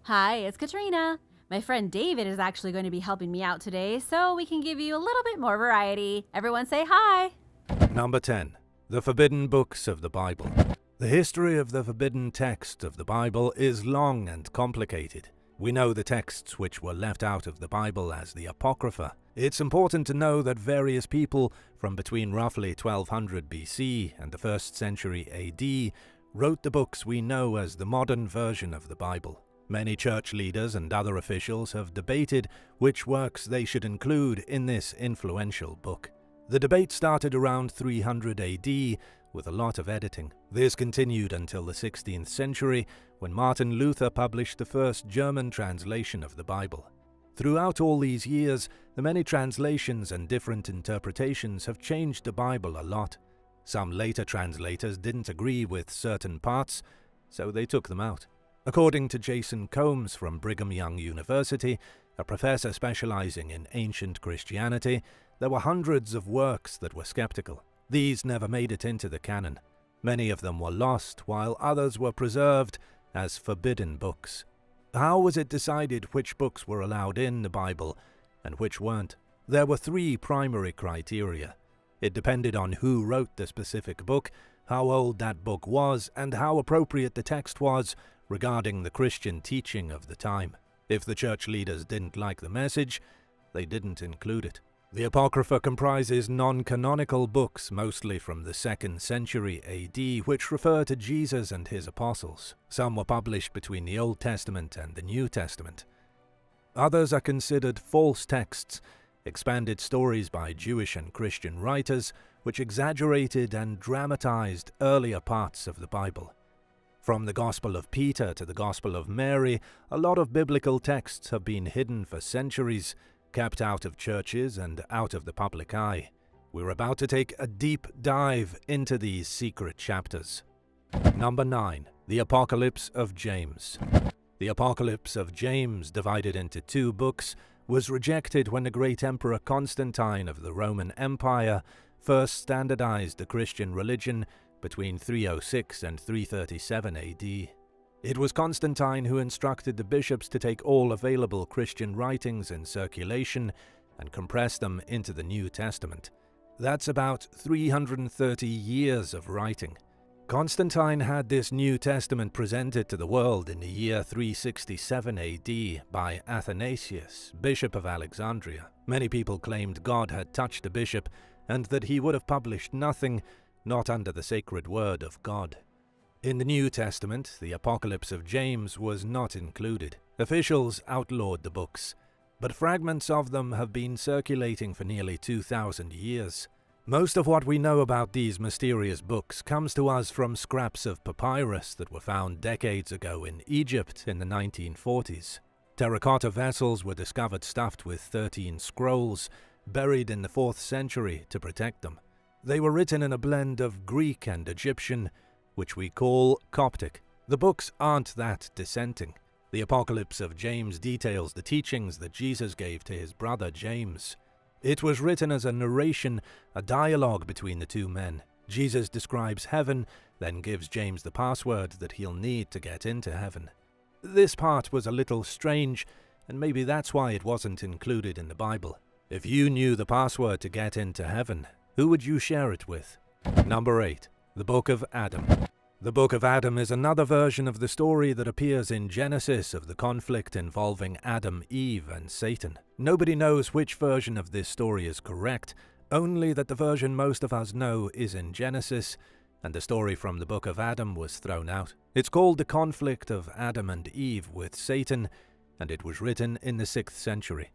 Hi, it's Katrina. My friend David is actually going to be helping me out today, so we can give you a little bit more variety. Everyone say hi. Number 10. The Forbidden Books of the Bible. The history of the forbidden text of the Bible is long and complicated. We know the texts which were left out of the Bible as the Apocrypha. It's important to know that various people from between roughly 1200 BC and the 1st century AD wrote the books we know as the modern version of the Bible. Many church leaders and other officials have debated which works they should include in this influential book. The debate started around 300 AD with a lot of editing. This continued until the 16th century when Martin Luther published the first German translation of the Bible. Throughout all these years, the many translations and different interpretations have changed the Bible a lot. Some later translators didn't agree with certain parts, so they took them out. According to Jason Combs from Brigham Young University, a professor specializing in ancient Christianity, there were hundreds of works that were skeptical. These never made it into the canon. Many of them were lost, while others were preserved as forbidden books. How was it decided which books were allowed in the Bible and which weren't? There were three primary criteria. It depended on who wrote the specific book, how old that book was, and how appropriate the text was regarding the Christian teaching of the time. If the church leaders didn't like the message, they didn't include it. The Apocrypha comprises non-canonical books, mostly from the 2nd century AD, which refer to Jesus and his apostles. Some were published between the Old Testament and the New Testament. Others are considered false texts, expanded stories by Jewish and Christian writers, which exaggerated and dramatized earlier parts of the Bible. From the Gospel of Peter to the Gospel of Mary, a lot of biblical texts have been hidden for centuries, kept out of churches and out of the public eye. We're about to take a deep dive into these secret chapters. Number 9. The Apocalypse of James. The Apocalypse of James, divided into 2 books, was rejected when the great Emperor Constantine of the Roman Empire first standardized the Christian religion between 306 and 337 AD. It was Constantine who instructed the bishops to take all available Christian writings in circulation and compress them into the New Testament. That's about 330 years of writing. Constantine had this New Testament presented to the world in the year 367 AD by Athanasius, Bishop of Alexandria. Many people claimed God had touched the bishop and that he would have published nothing not under the sacred word of God. In the New Testament, the Apocalypse of James was not included. Officials outlawed the books, but fragments of them have been circulating for nearly 2,000 years. Most of what we know about these mysterious books comes to us from scraps of papyrus that were found decades ago in Egypt in the 1940s. Terracotta vessels were discovered stuffed with 13 scrolls, buried in the 4th century to protect them. They were written in a blend of Greek and Egyptian, which we call Coptic. The books aren't that dissenting. The Apocalypse of James details the teachings that Jesus gave to his brother James. It was written as a narration, a dialogue between the two men. Jesus describes heaven, then gives James the password that he'll need to get into heaven. This part was a little strange, and maybe that's why it wasn't included in the Bible. If you knew the password to get into heaven, who would you share it with? Number 8. The Book of Adam. The Book of Adam is another version of the story that appears in Genesis of the conflict involving Adam, Eve, and Satan. Nobody knows which version of this story is correct, only that the version most of us know is in Genesis, and the story from the Book of Adam was thrown out. It's called the conflict of Adam and Eve with Satan, and it was written in the 6th century.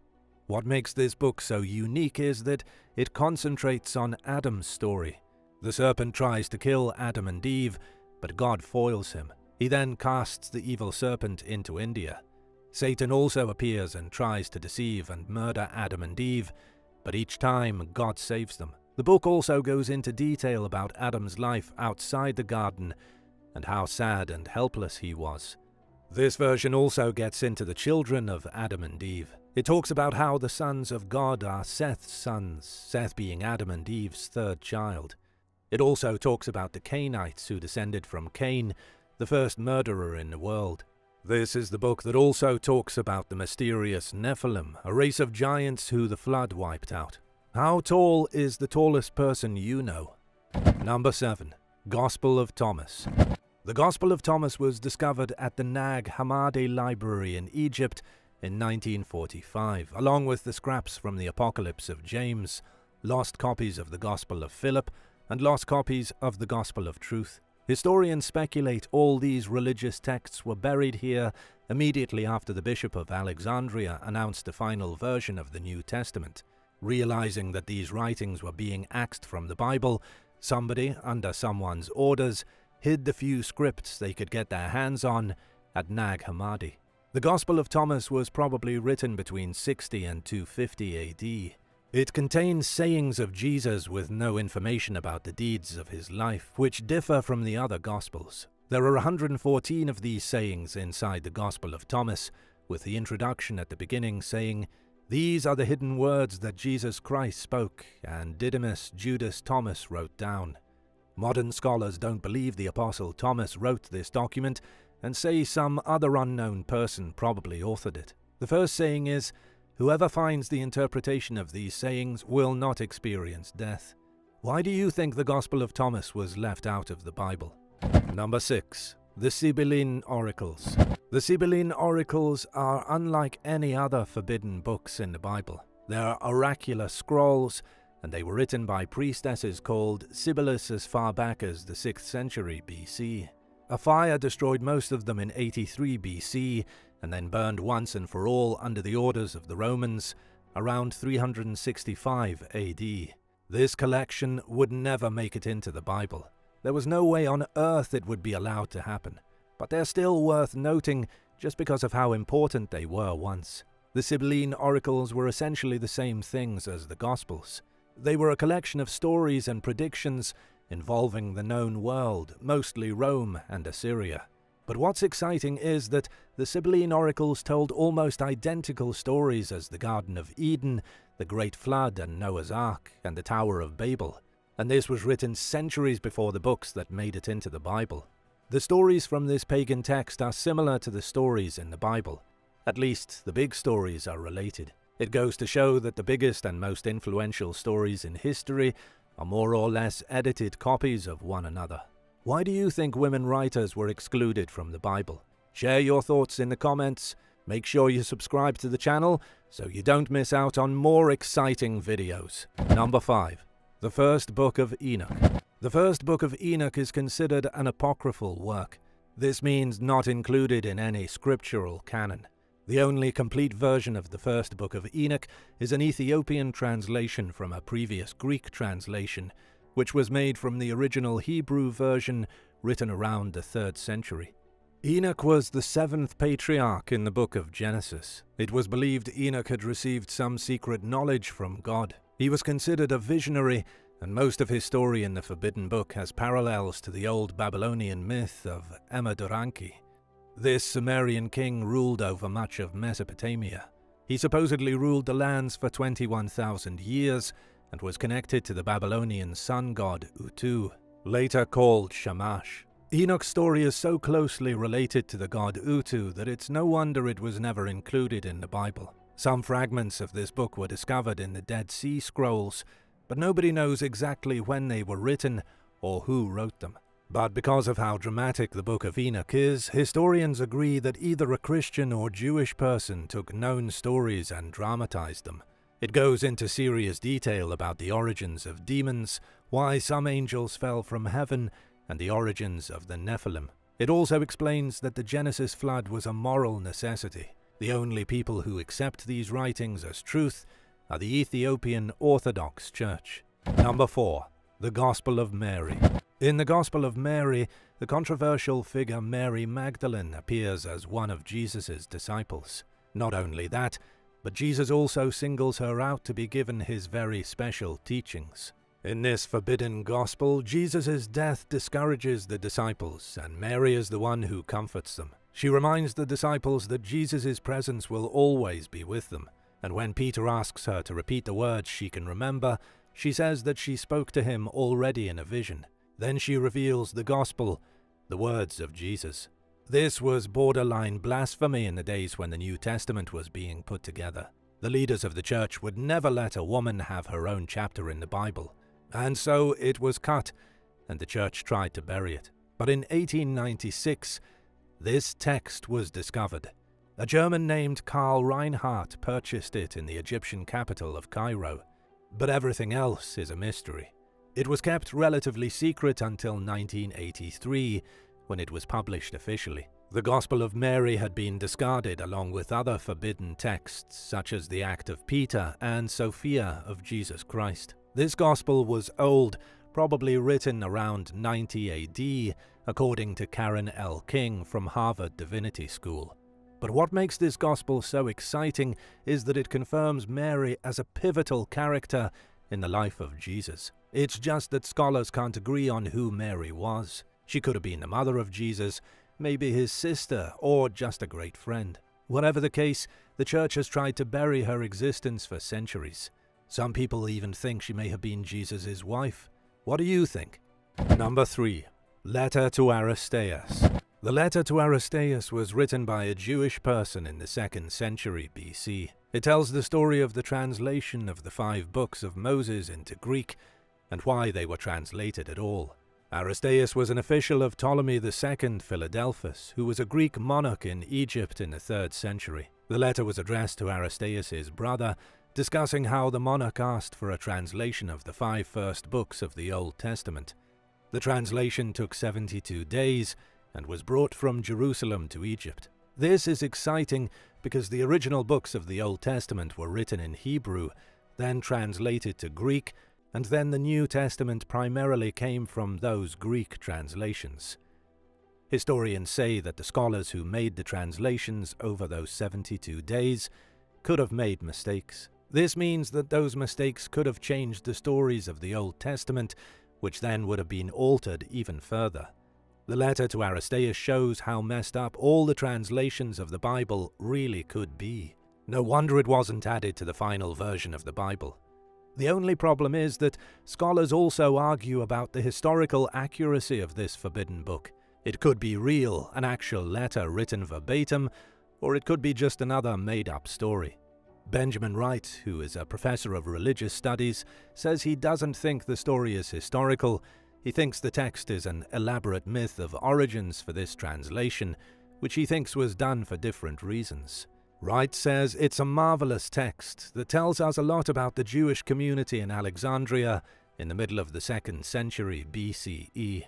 What makes this book so unique is that it concentrates on Adam's story. The serpent tries to kill Adam and Eve, but God foils him. He then casts the evil serpent into India. Satan also appears and tries to deceive and murder Adam and Eve, but each time God saves them. The book also goes into detail about Adam's life outside the garden and how sad and helpless he was. This version also gets into the children of Adam and Eve. It talks about how the sons of God are Seth's sons, Seth being Adam and Eve's 3rd child. It also talks about the Cainites who descended from Cain, the first murderer in the world. This is the book that also talks about the mysterious Nephilim, a race of giants who the flood wiped out. How tall is the tallest person you know? Number 7. Gospel of Thomas. The Gospel of Thomas was discovered at the Nag Hammadi Library in Egypt in 1945, along with the scraps from the Apocalypse of James, lost copies of the Gospel of Philip, and lost copies of the Gospel of Truth. Historians speculate all these religious texts were buried here immediately after the Bishop of Alexandria announced the final version of the New Testament. Realizing that these writings were being axed from the Bible, somebody, under someone's orders, hid the few scripts they could get their hands on at Nag Hammadi. The Gospel of Thomas was probably written between 60 and 250 AD. It contains sayings of Jesus with no information about the deeds of his life, which differ from the other Gospels. There are 114 of these sayings inside the Gospel of Thomas, with the introduction at the beginning saying, "These are the hidden words that Jesus Christ spoke, and Didymus Judas Thomas wrote down." Modern scholars don't believe the Apostle Thomas wrote this document and say some other unknown person probably authored it. The first saying is, "Whoever finds the interpretation of these sayings will not experience death." Why do you think the Gospel of Thomas was left out of the Bible? Number 6. The Sibylline Oracles. The Sibylline Oracles are unlike any other forbidden books in the Bible. They are oracular scrolls, and they were written by priestesses called Sibyllus as far back as the 6th century BC. A fire destroyed most of them in 83 BC, and then burned once and for all under the orders of the Romans around 365 AD. This collection would never make it into the Bible. There was no way on earth it would be allowed to happen, but they're still worth noting just because of how important they were once. The Sibylline Oracles were essentially the same things as the Gospels. They were a collection of stories and predictions involving the known world, mostly Rome and Assyria. But what's exciting is that the Sibylline Oracles told almost identical stories as the Garden of Eden, the Great Flood and Noah's Ark, and the Tower of Babel. And this was written centuries before the books that made it into the Bible. The stories from this pagan text are similar to the stories in the Bible. At least, the big stories are related. It goes to show that the biggest and most influential stories in history are more or less edited copies of one another. Why do you think women writers were excluded from the Bible? Share your thoughts in the comments. Make sure you subscribe to the channel so you don't miss out on more exciting videos. Number 5. The First Book of Enoch. The First Book of Enoch is considered an apocryphal work. This means not included in any scriptural canon. The only complete version of the First Book of Enoch is an Ethiopian translation from a previous Greek translation, which was made from the original Hebrew version written around the 3rd century. Enoch was the 7th patriarch in the book of Genesis. It was believed Enoch had received some secret knowledge from God. He was considered a visionary, and most of his story in the Forbidden Book has parallels to the old Babylonian myth of Emaduranki. This Sumerian king ruled over much of Mesopotamia. He supposedly ruled the lands for 21,000 years, and was connected to the Babylonian sun god Utu, later called Shamash. Enoch's story is so closely related to the god Utu that it's no wonder it was never included in the Bible. Some fragments of this book were discovered in the Dead Sea Scrolls, but nobody knows exactly when they were written or who wrote them. But because of how dramatic the Book of Enoch is, historians agree that either a Christian or Jewish person took known stories and dramatized them. It goes into serious detail about the origins of demons, why some angels fell from heaven, and the origins of the Nephilim. It also explains that the Genesis flood was a moral necessity. The only people who accept these writings as truth are the Ethiopian Orthodox Church. Number 4. The Gospel of Mary. In the Gospel of Mary, the controversial figure Mary Magdalene appears as one of Jesus' disciples. Not only that, but Jesus also singles her out to be given his very special teachings. In this forbidden gospel, Jesus' death discourages the disciples, and Mary is the one who comforts them. She reminds the disciples that Jesus' presence will always be with them, and when Peter asks her to repeat the words she can remember, she says that she spoke to him already in a vision. Then she reveals the gospel, the words of Jesus. This was borderline blasphemy in the days when the New Testament was being put together. The leaders of the church would never let a woman have her own chapter in the Bible, and so it was cut, and the church tried to bury it. But in 1896, this text was discovered. A German named Karl Reinhardt purchased it in the Egyptian capital of Cairo. But everything else is a mystery. It was kept relatively secret until 1983, when it was published officially. The Gospel of Mary had been discarded along with other forbidden texts such as the Act of Peter and Sophia of Jesus Christ. This Gospel was old, probably written around 90 AD, according to Karen L. King from Harvard Divinity School. But what makes this Gospel so exciting is that it confirms Mary as a pivotal character in the life of Jesus. It's just that scholars can't agree on who Mary was. She could have been the mother of Jesus, maybe his sister, or just a great friend. Whatever the case, the church has tried to bury her existence for centuries. Some people even think she may have been Jesus' wife. What do you think? Number 3. Letter to Aristeas. The letter to Aristeas was written by a Jewish person in the 2nd century BC. It tells the story of the translation of the 5 books of Moses into Greek and why they were translated at all. Aristeas was an official of Ptolemy II Philadelphus, who was a Greek monarch in Egypt in the 3rd century. The letter was addressed to Aristeas' brother, discussing how the monarch asked for a translation of the 5 first books of the Old Testament. The translation took 72 days and was brought from Jerusalem to Egypt. This is exciting because the original books of the Old Testament were written in Hebrew, then translated to Greek, and then the New Testament primarily came from those Greek translations. Historians say that the scholars who made the translations over those 72 days could have made mistakes. This means that those mistakes could have changed the stories of the Old Testament, which then would have been altered even further. The letter to Aristeas shows how messed up all the translations of the Bible really could be. No wonder it wasn't added to the final version of the Bible. The only problem is that scholars also argue about the historical accuracy of this forbidden book. It could be real, an actual letter written verbatim, or it could be just another made-up story. Benjamin Wright, who is a professor of religious studies, says he doesn't think the story is historical. He thinks the text is an elaborate myth of origins for this translation, which he thinks was done for different reasons. Wright says it's a marvelous text that tells us a lot about the Jewish community in Alexandria in the middle of the 2nd century BCE.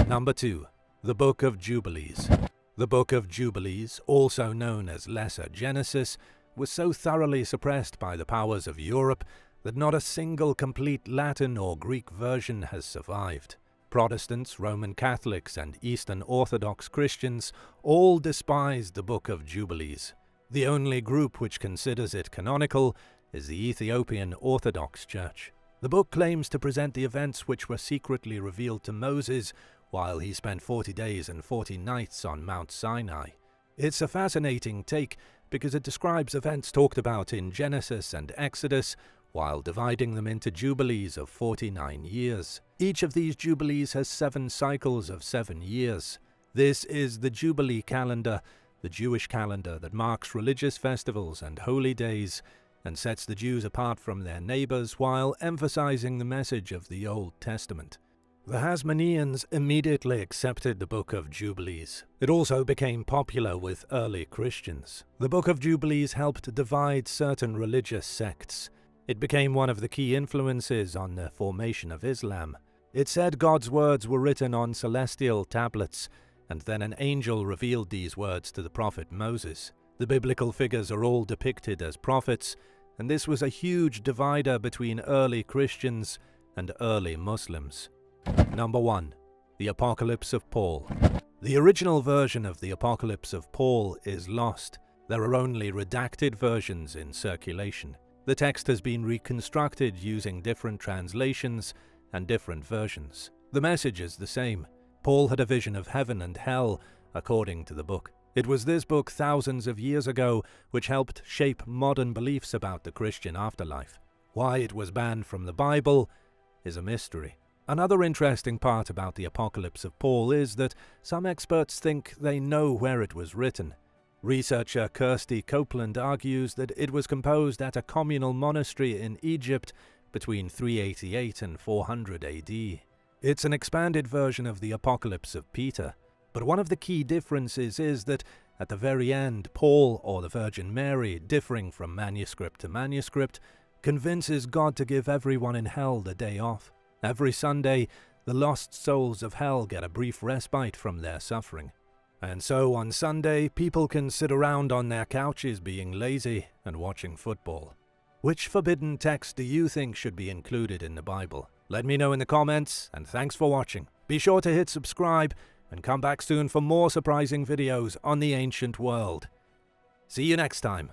Number 2. The Book of Jubilees. The Book of Jubilees, also known as Lesser Genesis, was so thoroughly suppressed by the powers of Europe that not a single complete Latin or Greek version has survived. Protestants, Roman Catholics, and Eastern Orthodox Christians all despise the Book of Jubilees. The only group which considers it canonical is the Ethiopian Orthodox Church. The book claims to present the events which were secretly revealed to Moses while he spent 40 days and 40 nights on Mount Sinai. It's a fascinating take because it describes events talked about in Genesis and Exodus while dividing them into jubilees of 49 years. Each of these jubilees has 7 cycles of 7 years. This is the Jubilee calendar, the Jewish calendar that marks religious festivals and holy days and sets the Jews apart from their neighbors while emphasizing the message of the Old Testament. The Hasmoneans immediately accepted the Book of Jubilees. It also became popular with early Christians. The Book of Jubilees helped divide certain religious sects. It became one of the key influences on the formation of Islam. It said God's words were written on celestial tablets, and then an angel revealed these words to the prophet Moses. The biblical figures are all depicted as prophets, and this was a huge divider between early Christians and early Muslims. Number 1. The Apocalypse of Paul. The original version of the Apocalypse of Paul is lost. There are only redacted versions in circulation. The text has been reconstructed using different translations and different versions. The message is the same. Paul had a vision of heaven and hell, according to the book. It was this book thousands of years ago which helped shape modern beliefs about the Christian afterlife. Why it was banned from the Bible is a mystery. Another interesting part about the Apocalypse of Paul is that some experts think they know where it was written. Researcher Kirsty Copeland argues that it was composed at a communal monastery in Egypt between 388 and 400 AD. It's an expanded version of the Apocalypse of Peter, but one of the key differences is that at the very end, Paul, or the Virgin Mary, differing from manuscript to manuscript, convinces God to give everyone in hell the day off. Every Sunday, the lost souls of hell get a brief respite from their suffering. And so on Sunday, people can sit around on their couches being lazy and watching football. Which forbidden text do you think should be included in the Bible? Let me know in the comments, and thanks for watching. Be sure to hit subscribe, and come back soon for more surprising videos on the ancient world. See you next time.